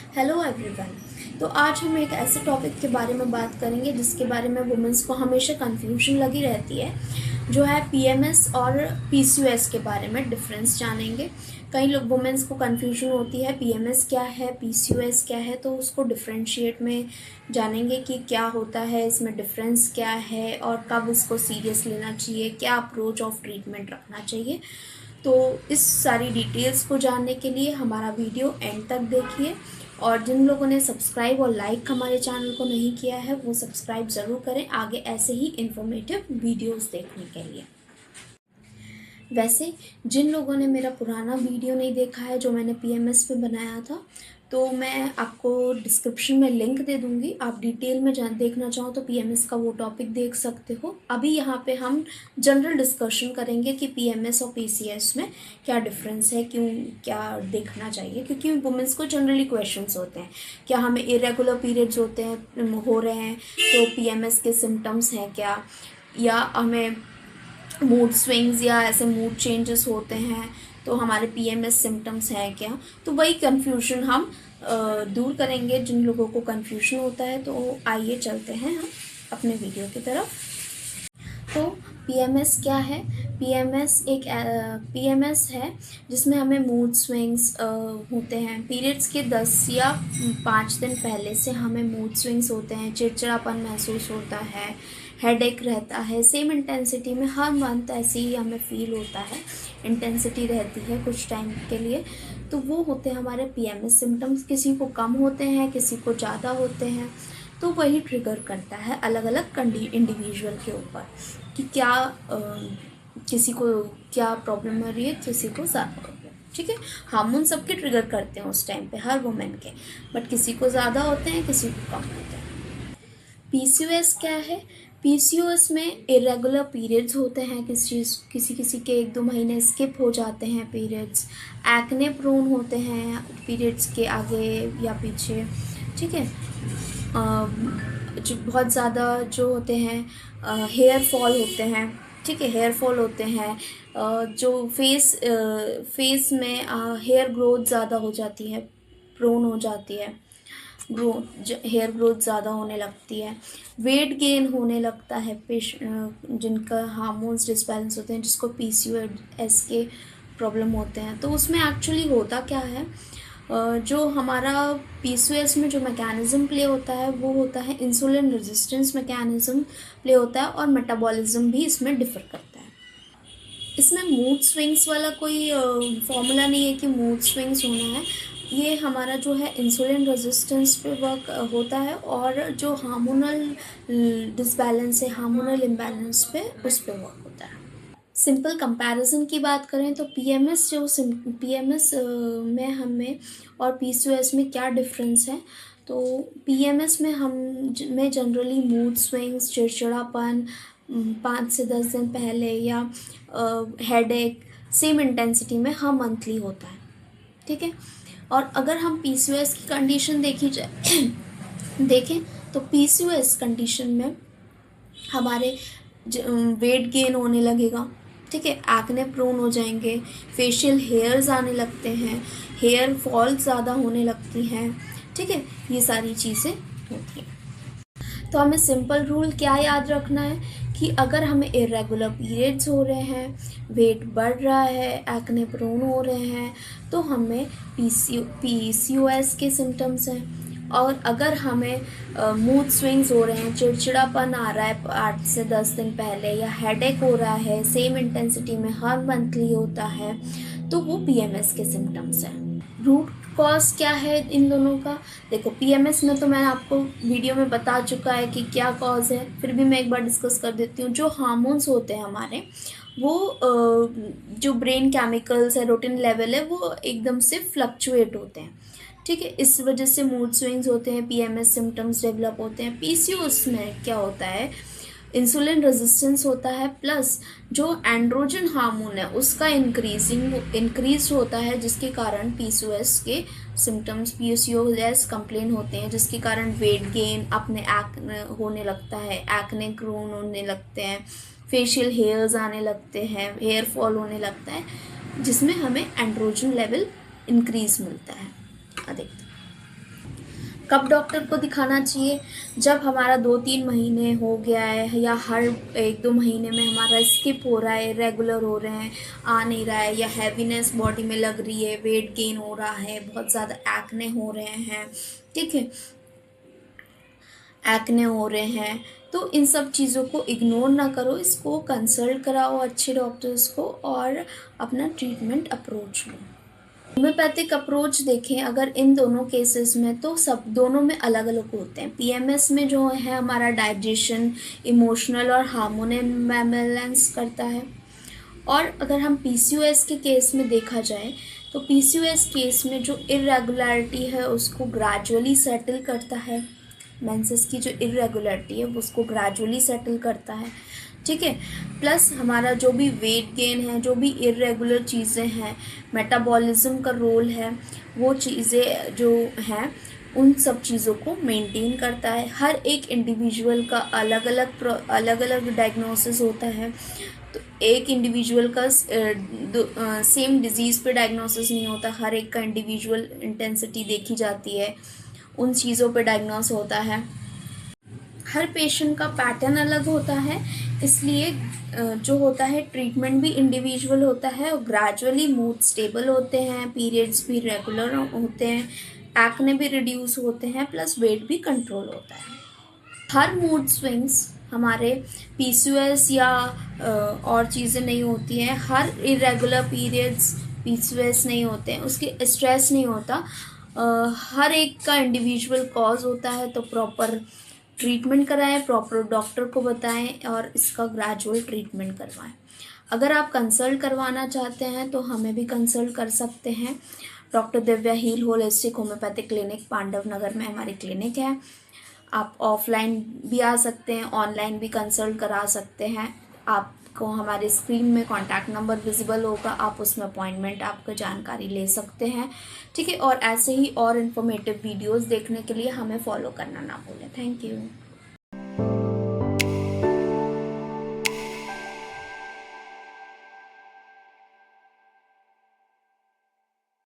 Hello everyone. तो आज हम एक ऐसे टॉपिक के बारे में बात करेंगे जिसके बारे में वुमेंस को हमेशा कंफ्यूजन लगी रहती है, जो है पीएमएस और पीसीओएस के बारे में डिफरेंस जानेंगे। कई लोग वुमेंस को कंफ्यूजन होती है पीएमएस क्या है, पीसीओएस क्या है, तो उसको डिफरेंशिएट में जानेंगे कि क्या होता है, इसमें डिफरेंस क्या है और कब इसको सीरियस लेना चाहिए, क्या अप्रोच ऑफ ट्रीटमेंट रखना चाहिए। तो इस सारी डिटेल्स को जानने के लिए हमारा वीडियो एंड तक देखिए, और जिन लोगों ने सब्सक्राइब और लाइक हमारे चैनल को नहीं किया है वो सब्सक्राइब ज़रूर करें आगे ऐसे ही इन्फॉर्मेटिव वीडियोस देखने के लिए। वैसे जिन लोगों ने मेरा पुराना वीडियो नहीं देखा है जो मैंने पीएमएस पे बनाया था, तो मैं आपको डिस्क्रिप्शन में लिंक दे दूंगी। आप डिटेल में देखना चाहो तो पीएमएस का वो टॉपिक देख सकते हो। अभी यहाँ पे हम जनरल डिस्कशन करेंगे कि पीएमएस और पीसीएस में क्या डिफरेंस है, क्यों क्या देखना चाहिए, क्योंकि वुमेंस को जनरली क्वेश्चंस होते हैं, क्या हमें इरेगुलर पीरियड्स हो रहे हैं तो पीएमएस के सिम्टम्स हैं क्या, या हमें मूड स्विंग्स या ऐसे मूड चेंजेस होते हैं तो हमारे पीएमएस सिम्टम्स हैं क्या। तो वही कन्फ्यूजन हम दूर करेंगे जिन लोगों को कन्फ्यूजन होता है। तो आइए चलते हैं हम अपने वीडियो की तरफ। तो पीएमएस क्या है? पीएमएस है जिसमें हमें मूड स्विंग्स होते हैं। पीरियड्स के 10 या 5 दिन पहले से हमें मूड स्विंग्स होते हैं, चिड़चिड़ापन महसूस होता है, हेडेक रहता है, सेम इंटेंसिटी में हर मंथ ऐसे ही हमें फील होता है, इंटेंसिटी रहती है कुछ टाइम के लिए। तो वो होते हैं हमारे पीएमएस सिम्टम्स। किसी को कम होते हैं, किसी को ज़्यादा होते हैं, तो वही ट्रिगर करता है अलग अलग इंडिविजुअल के ऊपर कि क्या किसी को क्या प्रॉब्लम हो रही है, किसी को ज़्यादा हो रही है। ठीक है, हार्मोन सबके ट्रिगर करते हैं उस टाइम पे, हर वुमेन के, बट किसी को ज़्यादा होते हैं, किसी को कम होते हैं। पीसीओएस क्या है? पीसीओएस में इरेगुलर पीरियड्स होते हैं, किसी के 1-2 महीने स्किप हो जाते हैं पीरियड्स, एक्ने प्रोन होते हैं पीरियड्स के आगे या पीछे। ठीक है, जो बहुत ज़्यादा जो होते हैं हेयर फॉल होते हैं। ठीक है, हेयर फॉल होते हैं, जो फेस में हेयर ग्रोथ ज़्यादा हो जाती है, प्रोन हो जाती है, हेयर ग्रोथ ज़्यादा होने लगती है, वेट गेन होने लगता है जिनका हार्मोन्स डिसबैलेंस होते हैं, जिसको पीसीओएस के प्रॉब्लम होते हैं। तो उसमें एक्चुअली होता क्या है, जो हमारा पीसीओएस में जो मैकेनिज्म प्ले होता है वो होता है इंसुलिन रेजिस्टेंस मैकेनिज्म प्ले होता है, और मेटाबॉलिज्म भी इसमें डिफर करता है। इसमें मूड स्विंग्स वाला कोई फॉर्मूला नहीं है कि मूड स्विंग्स होना है। ये हमारा जो है इंसुलिन रेजिस्टेंस पे वर्क होता है, और जो हार्मोनल डिसबैलेंस है, हार्मोनल इम्बैलेंस पे उस पे वर्क होता है। सिंपल कंपैरिजन की बात करें तो पीएमएस में हमें और पीसीओएस में क्या डिफरेंस है। तो पीएमएस में में जनरली मूड स्विंग्स, चिड़चिड़ापन 5 से 10 दिन पहले, या हेडेक सेम इंटेंसिटी में हर मंथली होता है। ठीक है, और अगर हम पीसीओएस की कंडीशन देखें तो पीसीओएस कंडीशन में हमारे वेट गेन होने लगेगा। ठीक है, एक्ने प्रोन हो जाएंगे, फेशियल हेयर्स आने लगते हैं, हेयर फॉल ज़्यादा होने लगती हैं। ठीक है, ये सारी चीज़ें होती हैं। तो हमें सिंपल रूल क्या याद रखना है कि अगर हमें इरेगुलर पीरियड्स हो रहे हैं, वेट बढ़ रहा है, एक्ने प्रोन हो रहे हैं, तो हमें पीसीओएस के सिम्टम्स हैं। और अगर हमें मूड स्विंग्स हो रहे हैं, चिड़चिड़ापन आ रहा है 8 से 10 दिन पहले, या हेडेक हो रहा है सेम इंटेंसिटी में हर मंथली होता है, तो वो पीएमएस के सिम्टम्स हैं। रूट कॉज क्या है इन दोनों का? देखो, पीएमएस में तो मैंने आपको वीडियो में बता चुका है कि क्या कॉज है, फिर भी मैं एक बार डिस्कस कर देती हूँ। जो हार्मोन्स होते हैं हमारे, वो जो ब्रेन केमिकल्स है, रूटीन लेवल है, वो एकदम से फ्लक्चुएट होते हैं। ठीक है, इस वजह से मूड स्विंग्स होते हैं, पीएमएस सिम्टम्स डेवलप होते हैं। पीसीओएस में क्या होता है, इंसुलिन रेजिस्टेंस होता है, प्लस जो एंड्रोजन हार्मोन है उसका इंक्रीज होता है, जिसके कारण पीसीओएस के सिम्टम्स, पीसीओएस कंप्लेन होते हैं, जिसके कारण वेट गेन अपने एक्ने होने लगता है, एक्ने ग्रोन होने लगते हैं, फेशियल हेयर्स आने लगते हैं, हेयर फॉल होने लगता है, जिसमें हमें एंड्रोजन लेवल इंक्रीज मिलता है अधिक। कब डॉक्टर को दिखाना चाहिए? जब हमारा 2-3 महीने हो गया है या हर 1-2 महीने में हमारा स्किप हो रहा है, इरेगुलर हो रहे हैं, आ नहीं रहा है, या हैवीनेस बॉडी में लग रही है, वेट गेन हो रहा है, बहुत ज़्यादा एक्ने हो रहे हैं, ठीक है, एक्ने हो रहे हैं, तो इन सब चीज़ों को इग्नोर ना करो, इसको कंसल्ट कराओ अच्छे डॉक्टर्स को और अपना ट्रीटमेंट अप्रोच लो। होम्योपैथिक अप्रोच देखें अगर इन दोनों केसेस में, तो सब दोनों में अलग अलग होते हैं। पीएमएस में जो है हमारा डाइजेशन, इमोशनल और हार्मोनल बैलेंस करता है, और अगर हम पीसीओएस के केस में देखा जाए तो पीसीओएस केस में जो इरेगुलरिटी है उसको ग्रेजुअली सेटल करता है। मेंसेस की जो इरेगुलरिटी है वो उसको ग्रेजुअली सेटल करता है, ठीक है। प्लस हमारा जो भी वेट गेन है, जो भी इरेगुलर चीज़ें हैं, मेटाबॉलिज्म का रोल है, वो चीज़ें जो हैं उन सब चीज़ों को मेंटेन करता है। हर एक इंडिविजुअल का अलग अलग डायग्नोसिस होता है, तो एक इंडिविजुअल का सेम डिजीज़ पे डायग्नोसिस नहीं होता, हर एक का इंडिविजुअल इंटेंसिटी देखी जाती है, उन चीज़ों पे डायग्नोस होता है। हर पेशेंट का पैटर्न अलग होता है, इसलिए जो होता है ट्रीटमेंट भी इंडिविजुअल होता है, और ग्रेजुअली मूड स्टेबल होते हैं, पीरियड्स भी रेगुलर होते हैं, एक्ने भी रिड्यूस होते हैं, प्लस वेट भी कंट्रोल होता है। हर मूड स्विंग्स हमारे पीसीओएस या और चीज़ें नहीं होती हैं, हर इरेगुलर पीरियड्स पीसीओएस नहीं होते हैं, उसके स्ट्रेस नहीं होता, हर एक का इंडिविजुअल कॉज होता है। तो प्रॉपर ट्रीटमेंट कराएं, प्रॉपर डॉक्टर को बताएं और इसका ग्रेजुअल ट्रीटमेंट करवाएं। अगर आप कंसल्ट करवाना चाहते हैं तो हमें भी कंसल्ट कर सकते हैं। Doctor Divya heal holistic homeopathic clinic Pandav Nagar में हमारी क्लिनिक है। आप ऑफलाइन भी आ सकते हैं, ऑनलाइन भी कंसल्ट करा सकते हैं। आपको हमारे स्क्रीन में कॉन्टैक्ट नंबर विजिबल होगा, आप उसमें अपॉइंटमेंट आपको जानकारी ले सकते हैं, ठीक है। और ऐसे ही और इन्फॉर्मेटिव वीडियोस देखने के लिए हमें फॉलो करना ना भूलें। Thank you.